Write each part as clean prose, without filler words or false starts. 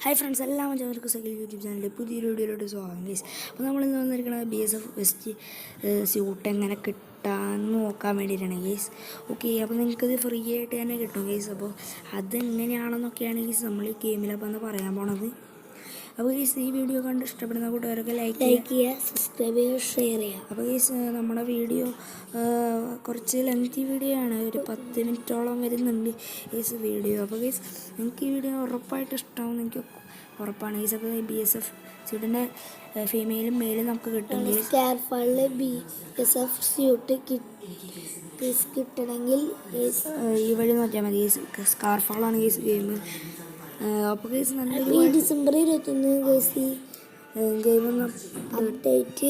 Hi friends, എല്ലാം എല്ലാവർക്കും cycle YouTube ചാനലിൽ പുതിയൊരു വീഡിയോയിലോട്ട് സ്വാഗതം ഗൈസ്. അപ്പോൾ നമ്മളിന്ന് വന്നിരിക്കുന്നത് BSF വെസ്റ്റ് സ്യൂട്ട് എങ്ങനെ കിട്ടാമെന്ന് നോക്കാൻ വേണ്ടിയിട്ടാണ് ഗൈസ്. ഓക്കെ, അപ്പോൾ നിങ്ങൾക്കത് ഫ്രീ ആയിട്ട് തന്നെ കിട്ടും ഗൈസ്. അപ്പോൾ അതെങ്ങനെയാണെന്നൊക്കെയാണ് ഗൈസ് നമ്മൾ ഈ ഗെയിമിലപ്പോൾ ഒന്ന് പറയാൻ പോണത്. അപ്പോൾ ഗൈസ്, ഈ വീഡിയോ കണ്ട് ഇഷ്ടപ്പെടുന്ന കൂട്ടുകാരൊക്കെ ലൈക്ക് ചെയ്യുക, സബ്സ്ക്രൈബ് ചെയ്യുക, ഷെയർ ചെയ്യുക. അപ്പോൾ ഗൈസ്, നമ്മുടെ വീഡിയോ കുറച്ച് ലെങ്തി വീഡിയോ ആണ്, ഒരു 10 മിനിറ്റോളം വരുന്നുണ്ട് ഗൈസ് വീഡിയോ. അപ്പോൾ ഗൈസ്, നിങ്ങൾക്ക് ഈ വീഡിയോ ഉറപ്പായിട്ട് ഇഷ്ടമാവും, എനിക്ക് ഉറപ്പാണ് ഗൈസ്. അപ്പോൾ BSF സ്യൂട്ടിൻ്റെ ഫീമെയിലും മെയിലും നമുക്ക് കിട്ടും. സ്കാർഫാളിൽ BSF സ്യൂട്ട് കിട്ടണമെങ്കിൽ ഈ വഴി നോക്കിയാൽ മതി ഗൈസ്. സ്കാർഫാളാണ് ഗൈസ് ഗെയിം. അപ്പോൾ ഗൈസ് നല്ലൊരു ഡിസംബർ 21 ഗൈസ് ഗെയിം ഒന്ന് അപ്ഡേറ്റ്.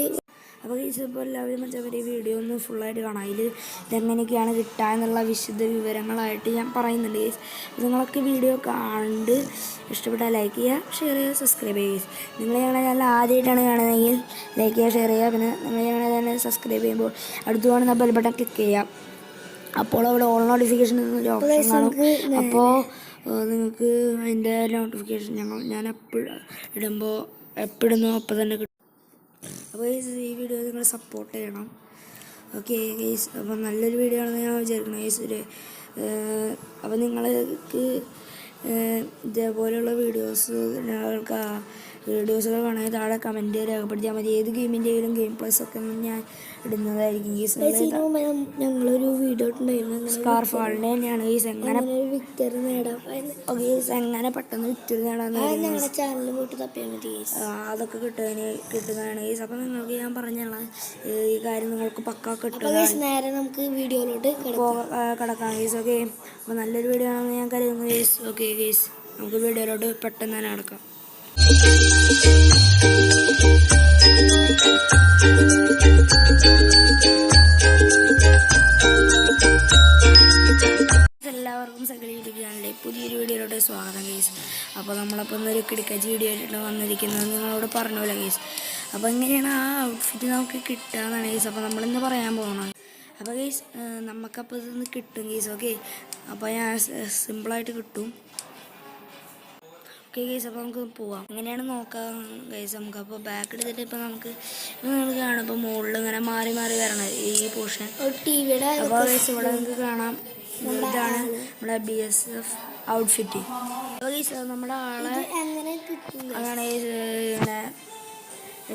അപ്പോൾ ഗൈസ്, ഇപ്പോൾ എല്ലാവരും മറ്റേ വീഡിയോ ഒന്ന് ഫുള്ളായിട്ട് കാണാം. ഇതെങ്ങനെയൊക്കെയാണ് കിട്ടുക എന്നുള്ള വിശദ വിവരങ്ങളായിട്ട് ഞാൻ പറയുന്നുണ്ട് ഗൈസ്. നിങ്ങളൊക്കെ വീഡിയോ കണ്ട് ഇഷ്ടപ്പെട്ടാൽ ലൈക്ക് ചെയ്യുക, ഷെയർ ചെയ്യുക, സബ്സ്ക്രൈബ് ചെയ്യുക ഗൈസ്. നിങ്ങൾ ഞങ്ങളുടെ ചാനൽ ആദ്യമായിട്ടാണ് കാണുന്നതെങ്കിൽ ലൈക്ക് ചെയ്യുക, ഷെയർ ചെയ്യുക. പിന്നെ നിങ്ങൾ ഞങ്ങളുടെ ചാനൽ സബ്സ്ക്രൈബ് ചെയ്യുമ്പോൾ അടുത്ത് കാണുന്ന ബെൽ ബട്ടൺ ക്ലിക്ക് ചെയ്യുക. അപ്പോൾ അവിടെ ഓൾ നോട്ടിഫിക്കേഷൻ എന്നൊരു ഓപ്ഷൻ കാണും. അപ്പോൾ നിങ്ങൾക്ക് അതിൻ്റെ നോട്ടിഫിക്കേഷൻ ഞാൻ ഇടുമ്പോൾ എപ്പിടുന്നോ അപ്പോൾ തന്നെ കിട്ടും. അപ്പോൾ ഗൈസ്, ഈ വീഡിയോ നിങ്ങൾ സപ്പോർട്ട് ചെയ്യണം. ഓക്കെ ഗൈസ്, അപ്പോൾ നല്ലൊരു വീഡിയോ ആണെന്ന് ഞാൻ വിചാരിക്കണം ഗൈസ്. അപ്പോൾ നിങ്ങൾക്ക് ഇതേപോലെയുള്ള വീഡിയോസുകൾ വേണമെങ്കിൽ താഴെ കമൻറ്റ് രേഖപ്പെടുത്തിയാൽ മതി. ഏത് ഗെയിമിൻ്റെയും ഗെയിം പ്ലസ് ഒക്കെ ഞാൻ ഇടുന്നതായിരിക്കും ഗൈസ്. ഞങ്ങളൊരു വീഡിയോ ഉണ്ടായിരുന്നു സ്കാർഫാളിൻ്റെ തന്നെയാണ് ഗൈസ്. എങ്ങനെ വിക്ടറി നേടാം ഗൈസ്, എങ്ങനെ പെട്ടെന്ന് വിക്ടറി നേടാന്ന് ഞങ്ങളുടെ ചാനലിൽ പോയിട്ട് തപ്പിയാൽ മതി ഗൈസ്. അതൊക്കെ കിട്ടുന്നതാണ് ഗൈസ്. അപ്പോൾ നിങ്ങൾക്ക് ഞാൻ പറഞ്ഞുള്ള ഈ കാര്യം നിങ്ങൾക്ക് പക്കാ കിട്ടും. നേരെ നമുക്ക് വീഡിയോയിലോട്ട് കിടക്കാം ഗൈസ്. ഓക്കെ, അപ്പോൾ നല്ലൊരു വീഡിയോ ആണെന്ന് ഞാൻ കരുതുന്നു ഗൈസ്. ഓക്കെ ഗൈസ്, നമുക്ക് വീഡിയോയിലോട്ട് പെട്ടെന്ന് തന്നെ കിടക്കാം. എല്ലാവർക്കും സൈക്കിൾ യൂട്യൂബ് ചാനലിലെ പുതിയൊരു വീഡിയോയിലോട്ട് സ്വാഗതം ഗൈസ്. അപ്പോൾ നമ്മളപ്പോൾ ഇന്നൊരു കിടക്കാച്ചി വീഡിയോ ആയിട്ടാണ് വന്നിരിക്കുന്നത്, നിങ്ങളോട് പറഞ്ഞില്ല ഗൈസ്. അപ്പോൾ എങ്ങനെയാണ് ആ ഔട്ട്ഫിറ്റ് നമുക്ക് കിട്ടുകയെന്നാണ് ഗൈസ്. അപ്പോൾ നമ്മളിന്ന് പറയാൻ പോകുന്നത്. അപ്പോൾ ഗൈസ്, നമുക്കപ്പോൾ ഇതൊന്ന് കിട്ടും ഗൈസ്. ഓക്കെ, അപ്പോൾ ഞാൻ സിമ്പിളായിട്ട് കിട്ടും. ഓക്കെ ഗൈസ്, അപ്പോൾ നമുക്ക് പോവാം. എങ്ങനെയാണ് നോക്കാം ഗൈസ്. നമുക്കപ്പോൾ ബാക്ക് എടുത്തിട്ട് ഇപ്പോൾ നിങ്ങൾ കാണും, ഇപ്പോൾ മുകളിൽ ഇങ്ങനെ മാറി മാറി വരണം ഈ പോർഷൻ. അപ്പോൾ ഗൈസ്, ഇവിടെ നിങ്ങൾക്ക് കാണാം, ഇതാണ് നമ്മുടെ BSF ഔട്ട്ഫിറ്റ്. അപ്പോൾ ഗൈസ്, നമ്മുടെ ആളെ അതാണ് ഇങ്ങനെ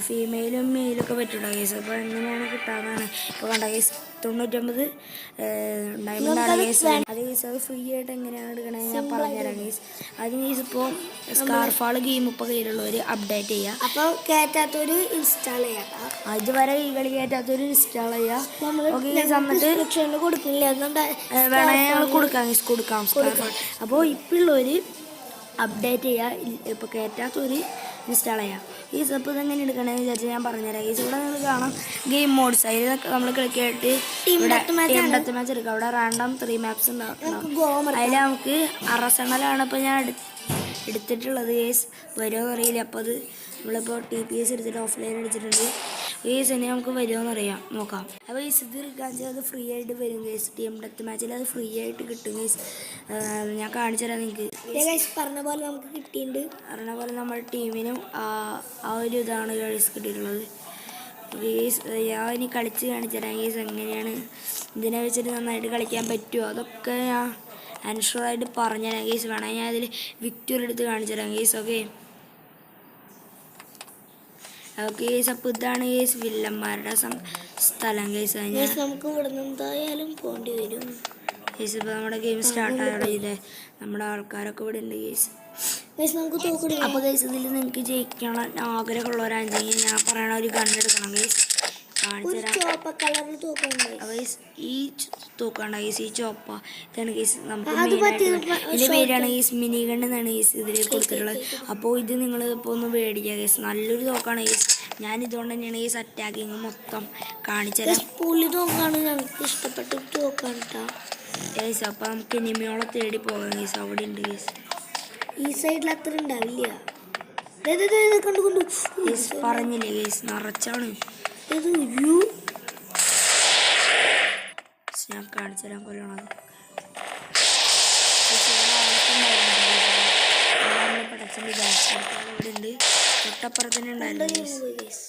ഫീമെയിലും മെയിലൊക്കെ പറ്റുള്ളൂ ഗൈസ്. അപ്പോൾ എങ്ങനെയാണ് കിട്ടാമെന്നാണ് ഇപ്പോൾ കണ്ട ഗൈസ്. 99 ഡയമണ്ടാണ് ഗൈസ്. അത് ഗൈസ്, അത് ഫ്രീ ആയിട്ട് എങ്ങനെയാണ് എടുക്കണമെന്ന് ഞാൻ പറഞ്ഞുതരാം ഗൈസ്. അതിന് ഗൈസ് ഇപ്പോൾ സ്കാർഫാൾ ഗെയിം ഇപ്പോൾ കയ്യിലുള്ളവർ അപ്ഡേറ്റ് ചെയ്യുക. അപ്പോൾ കയറ്റാത്തൊരു ഇൻസ്റ്റാൾ ചെയ്യാം. ഇതുവരെ ഈ കളി കയറ്റാത്തൊരു ഇൻസ്റ്റാൾ ചെയ്യുക. ഓക്കെ ഗൈസ്, എന്നിട്ട് കൊടുക്കില്ല വേണമെങ്കിൽ ഞങ്ങൾ കൊടുക്കാം സ്കാർഫാൾ. അപ്പോൾ ഇപ്പോൾ ഉള്ളവർ അപ്ഡേറ്റ് ചെയ്യുക, ഇപ്പോൾ കയറ്റാത്തൊരു ഇൻസ്റ്റാൾ ചെയ്യാം. ഈ സപ്പ് ഇതെങ്ങനെ എടുക്കണമെന്ന് വിചാരിച്ചാൽ ഞാൻ പറഞ്ഞുതരാം ഗൈസ്. ഇവിടെ നിങ്ങൾ കാണാം ഗെയിം മോഡ്സ്. അതിൽ നമ്മൾ കളിക്കായിട്ട് ടീം ഡെത്ത് മാച്ച് എടുക്കാം. അവിടെ റാൻഡം 3 മാപ്സ് ഉണ്ടാവും. അതിൽ നമുക്ക് അറസണലാണ് ഇപ്പോൾ ഞാൻ എടുത്തിട്ടുള്ളത് ഗൈസ്. വരുമോ അറിയില്ല. അപ്പോൾ അത് നമ്മളിപ്പോൾ TPS എടുത്തിട്ട് ഓഫ്ലൈൻ അടിച്ചിട്ടുണ്ട് ഗൈസ്. ഇനി നമുക്ക് വരുമോ അറിയാം, നോക്കാം. അപ്പോൾ ഗൈസ്, ഇത് കാണിച്ചാൽ അത് ഫ്രീ ആയിട്ട് വരും ഗൈസ്. ടീം ഡെത്ത് മാച്ചിൽ അത് ഫ്രീ ആയിട്ട് കിട്ടും ഗൈസ്. ഞാൻ കാണിച്ചു തരാം നിങ്ങൾക്ക്. പറഞ്ഞ പോലെ നമുക്ക് കിട്ടിയിട്ടുണ്ട്. പറഞ്ഞ പോലെ നമ്മുടെ ടീമിനും ആ ഒരു ഇതാണ് ഗൈസ് കിട്ടിയിട്ടുള്ളത് ഗൈസ്. ഞാൻ ഇനി കളിച്ച് കാണിച്ചു തരാം ഗൈസ്. എങ്ങനെയാണ് ഇതിനെ വെച്ചിട്ട് നന്നായിട്ട് കളിക്കാൻ പറ്റുമോ അതൊക്കെ ഞാൻ അൻഷുറായിട്ട് പറഞ്ഞുതരാം ഗൈസ്. വേണമെങ്കിൽ ഞാൻ അതിൽ വിക്ടറി എടുത്ത് കാണിച്ചു തരാം ഗൈസ്. ഓക്കെ ഗൈസ്, അപ്പോൾ ഇതാണ് ഗൈസ് വില്ലന്മാരുടെ സ്ഥലം ഗൈസ്. നമുക്ക് ഇവിടെ നിന്ന് എന്തായാലും പോകേണ്ടി വരും ഗൈസ്. ഇപ്പോൾ നമ്മുടെ ഗെയിം സ്റ്റാർട്ട് ആയില്ലേ, നമ്മുടെ ആൾക്കാരൊക്കെ ഇവിടെ ഉണ്ട് ഗൈസ്. അപ്പോൾ ഗൈസ്, ഇതിൽ നിങ്ങൾക്ക് ജയിക്കണം ആഗ്രഹമുള്ളവരാണെങ്കിൽ ഞാൻ പറയണ ഒരു ഗണ്ണ് എടുക്കണം ഗൈസ്. കാണിച്ചു തരാം. അപ്പോൾ ഗൈസ്, ഈ തൂക്കാണ് ഗൈസ്, ഈ ചോപ്പ ഇതാണ് ഗൈസ്. നമുക്ക് ഇതിൻ്റെ പേരാണ് ഗൈസ് മിനി ഗണ്ണ് എന്നാണ് ഗൈസ് ഇതിൽ കൊടുത്തിട്ടുള്ളത്. അപ്പോൾ ഇത് നിങ്ങൾ ഇപ്പോൾ ഒന്ന് മേടിക്കുക ഗൈസ്. നല്ലൊരു തോക്കാണ് ഗൈസ്. ഞാൻ ഇതുകൊണ്ട് തന്നെയാണ് ഗൈസ് അറ്റാക്കിങ് മൊത്തം കാണിച്ചു തരാം. പുള്ളി തോക്കാണ് ഞങ്ങൾക്ക് ഇഷ്ടപ്പെട്ട തോക്കാണ് കേട്ടോ ഗൈസ്. അപ്പോൾ നമുക്ക് എനിമിയോളെ തേടി പോകാം ഗൈസ്. അവിടെ ഉണ്ട് ഗൈസ്. ഈ സൈഡിൽ അത്ര ഉണ്ടാവില്ല. പറഞ്ഞില്ലേ ഗൈസ്, നിറച്ചാണ്. ഞാൻ കാണിച്ചു തരാൻ കൊല്ലണത്. പടച്ചൻ്റെ ബാക്ക് തൊട്ടപ്പുറത്ത് തന്നെ ഉണ്ടായിരുന്നു guys. Guys.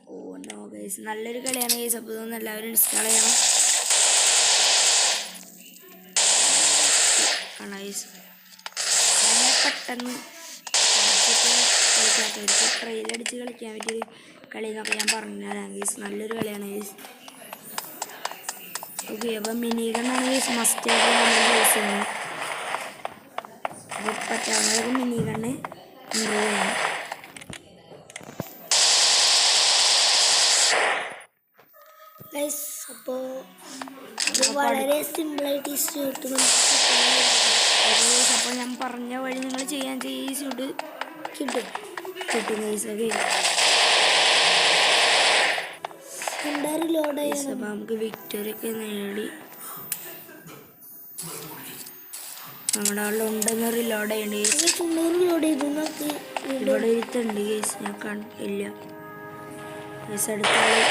Oh no guys, നല്ലൊരു കളിയാണ് ഗൈസ്. അപ്പോൾ ഇതൊന്നും എല്ലാവരും ഇൻസ്റ്റാൾ ചെയ്യണം. ഗൈസ് അങ്ങനെ പെട്ടെന്ന് കളിക്കാത്തവർക്ക് ട്രെയിലടിച്ച് കളിക്കാൻ പറ്റിയൊരു കളി എന്നൊക്കെ ഞാൻ പറഞ്ഞുതരാം ഗൈസ്. നല്ലൊരു കളിയാണ് ഗൈസ്. ഓക്കെ, അപ്പം മിനി ഗണ്ണാണ് ഗൈസ് മസ്റ്റായിട്ട് നമ്മൾ യൂസ് ചെയ്യുന്നത്. അപ്പോൾ പറ്റാവുന്നവർക്ക് മിനി ഗണ്ണ് ഇമ്പ്രൂവ് ചെയ്യണം. ഗൈസ് അപ്പോൾ ഇത് വളരെ സിമ്പിളായിട്ട് ഈ സ്യൂട്ട് അപ്പോൾ ഞാൻ പറഞ്ഞ വഴി നിങ്ങൾ ചെയ്യാൻ ഈ സ്യൂട്ട് കിട്ടും. ഗൈസ്. ഓക്കെ, എന്തായാലും ലോഡ് അപ്പോൾ ചെയ്യണം. നമുക്ക് വിക്ടറി ഒക്കെ നേടി നമ്മുടെ ആളിൽ ഉണ്ടെന്ന് റിലോഡ് ചെയ്യണ്ട ഗൈസ്. ലോഡ് ചെയ്ത് നമുക്ക് ഇവിടെ ഇരുത്തുണ്ട് ഗൈസ്, ഞാൻ കണ്ടില്ല ഗൈസ്. അടുത്ത ആള്.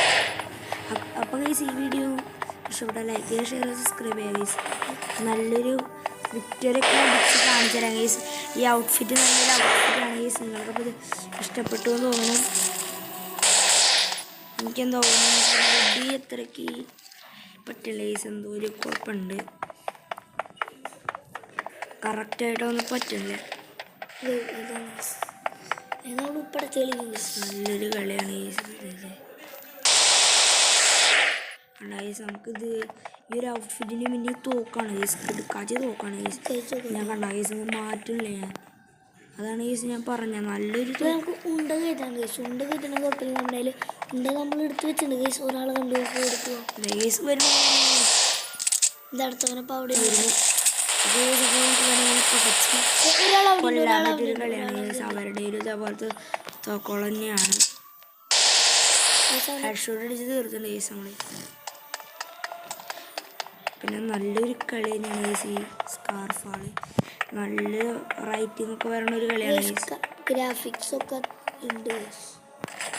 അപ്പം ഗൈസ് ഈ വീഡിയോ ഇഷ്ടപ്പെട്ടാൽ ലൈക്ക് ചെയ്യുക, ഷെയർ ചെയ്യുക, സബ്സ്ക്രൈബ് ചെയ്യുക ഗൈസ്. നല്ലൊരു വിക്ടറി ഒക്കെ അടിച്ച് കാണിച്ചു തരാം ഗൈസ്. ഈ ഔട്ട്ഫിറ്റ് നല്ലൊരു ഔട്ട്ഫിറ്റാണ് ഗൈസ്. നിങ്ങൾക്കപ്പോൾ ഇത് ഇഷ്ടപ്പെട്ടു എന്ന് തോന്നുന്നു. എനിക്കെന്തോ റെഡി എത്രയ്ക്ക് പറ്റില്ല ഗൈസ്. എന്തോ ഒരു കുഴപ്പമുണ്ട്, കറക്റ്റായിട്ടൊന്നും പറ്റില്ല. നല്ലൊരു കളിയാണ് ഗൈസ്. ഗൈസ് നമുക്കിത് ഈ ഒരു ഔട്ട്ഫിറ്റിന് പിന്നെ തോക്കാണ് ഗൈസ്, കിടക്കാച്ച തോക്കാണ് ഗൈസ്. ഞാൻ കണ്ട ഗൈസ് മാറ്റില്ലേ ഞാൻ, അതാണ് ഗൈസ് ഞാൻ പറഞ്ഞ നല്ലൊരു. നമുക്ക് ഉണ്ട കയറ്റാണ് ഗൈസ്. ഉണ്ട കയറ്റുന്ന കുഴപ്പമില്ല. നമ്മുടെ കയ്യിൽ ഉണ്ട നമ്മൾ എടുത്ത് വെച്ചിട്ടുണ്ട് ഗൈസ്. ഒരാളെ കണ്ടു എടുക്കുക ഗൈസ് വരുമ്പോൾ ഇതടുത്തവനെ അവിടെ കൊല്ലാൻ പറ്റിയൊരു കളിയാണ് ഗൈസ്. അവരുടെ ഒരു ഇതേപോലത്തെ തോക്കോളം തന്നെയാണ്. ഹെഡ് ഷോട്ട് അടിച്ച് തീർത്തുണ്ട് ഗൈസ് നമ്മൾ. പിന്നെ നല്ലൊരു കളി തന്നെയാണ് ഗൈസ് ഈ സ്കാർഫാള്. നല്ല റൈറ്റിംഗ് ഒക്കെ വരണ ഒരു കളിയാണ് ഗൈസ്. ഗ്രാഫിക്സ് ഒക്കെ ഉണ്ട്.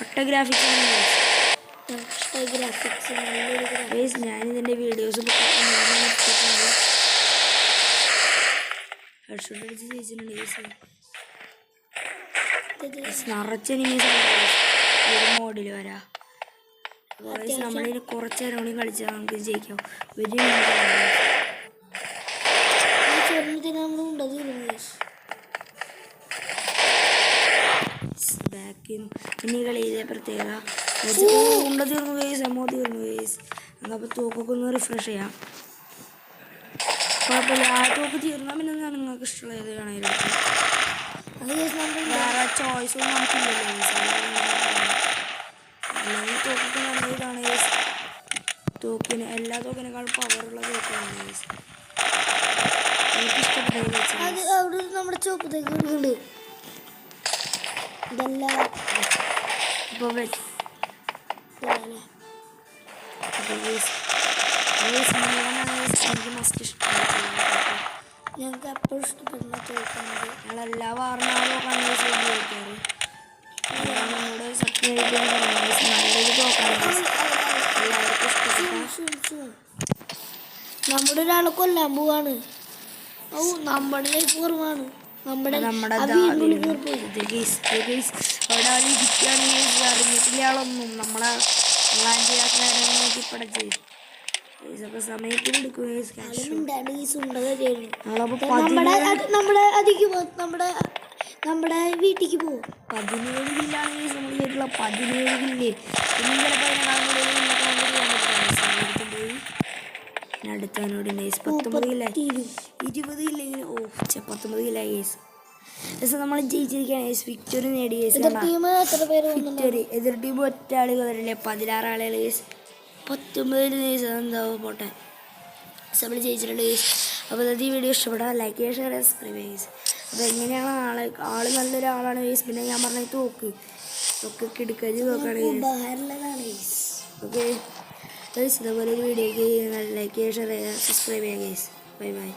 ഒട്ട ഗ്രാഫിക്സ് ആണ് ഗ്രാഫിക്സ് ഗൈസ്. ഞാനിതിൻ്റെ വീഡിയോസ് ഹെഡ് ഷോട്ട് അടിച്ച് ജയിച്ചിട്ടുണ്ട് ഗൈസ്. നിറച്ച് എനിമീസ് ഒരു മോഡിൽ വരാം. നമ്മളിനി കുറച്ച് നേരം കൂടി കളിച്ചാൽ നമുക്ക് ജയിക്കാം. ഒരു ബാക്കിൽ ഇനി കളി ചെയ്ത പ്രത്യേകത ഉണ്ട തീർന്നു ഗൈസ്. എമോ തീർന്നു ഗൈസ്. നമുക്കപ്പോൾ തോക്കൊക്കെ ഒന്ന് റിഫ്രഷ് ചെയ്യാം. കുഴപ്പമില്ല, ആ തോക്ക് തീർന്നാൽ പിന്നെ നിങ്ങൾക്ക് ഇഷ്ടമുള്ള ഏത് വേണമെങ്കിലും വേറെ ചോയ്സ് ഒന്നും നമുക്കില്ലല്ലോ ഗൈസ്. അല്ലെങ്കിൽ തോക്കൊക്കെ നല്ല ഇതാണ് ഗൈസ്. തോക്കിന് എല്ലാ തോക്കിനേക്കാളും പവറുള്ള തോക്കാണ് ഗൈസ്. എനിക്ക് ഇഷ്ടപ്പെട്ടത് അവിടെ നമ്മുടെ ചുവപ്പ് തേക്കുന്നുണ്ട്. ഇതെല്ലാം ഇപ്പോൾ ഗൈസ് എനിക്ക് മസ്റ്റ് ഇഷ്ടപ്പെട്ടു. ഞങ്ങൾക്ക് എപ്പോഴും ഇഷ്ടപ്പെടുന്ന തോക്കുന്നത് ഞങ്ങളെല്ലാ വാർന്നാളും കണ്ണൂസ് ഉപയോഗിക്കാറ്. നമ്മുടെ സത്യമായിട്ട് നല്ലൊരു തോക്കാണ് എല്ലാവർക്കും ഇഷ്ടപ്പെട്ട. നമ്മുടെ ഒരാളെ കൊല്ലാൻ പോവാണ്. ഓ നമ്മുടെ ലൈഫ് കുറവാണ്. നമ്മുടെ അവിടെ അറിഞ്ഞിട്ടില്ല ആളൊന്നും നമ്മളെ നോക്കി പടച്ച് ഒക്കെ സമയത്തിനെടുക്കും. നമ്മുടെ വീട്ടിലേക്ക് പോകും. 17 കില്ലാണ് നമ്മൾ ചെയ്തിട്ടുള്ള 17 കില്ല്. ഇനി ചിലപ്പോൾ അടുത്തവനോട് 19 കില്ലായി 20 കില്ലെങ്കിൽ 19 കില്ലായി കേസ്. നമ്മൾ ജയിച്ചിരിക്കുകയാണ് കേസ്. വിക്ടറി നേടി കേസ്. വിക്ടറി എതിർ ടീം ഒറ്റ ആൾ വരില്ലേ, 16 ആളുകൾ കേസ്. 19 കേസ് എന്താവും പോട്ടെ. നമ്മൾ ജയിച്ചിട്ടുണ്ട് കേസ്. അപ്പോൾ ഈ വീഡിയോ ഇഷ്ടപ്പെട്ടാൽ ലൈക്ക് ചെയ്യുക, ഷെയർ ചെയ്യുക, സബ്സ്ക്രൈബ് ചെയ്യുക കേസ്. അപ്പോൾ എങ്ങനെയാണ് ആള് നല്ലൊരാളാണ് കേസ്. പിന്നെ ഞാൻ പറഞ്ഞ തോക്ക് കിടക്കജ് തോക്കാണ് കേസ്. ഓക്കെ ഗൈസ്, ഇതേപോലെ ഒരു വീഡിയോക്ക് ലൈക്ക് ചെയ്യുക, ഷെയർ ചെയ്യുക, സബ്സ്ക്രൈബ് ചെയ്യുക ഗൈസ്. Bye bye.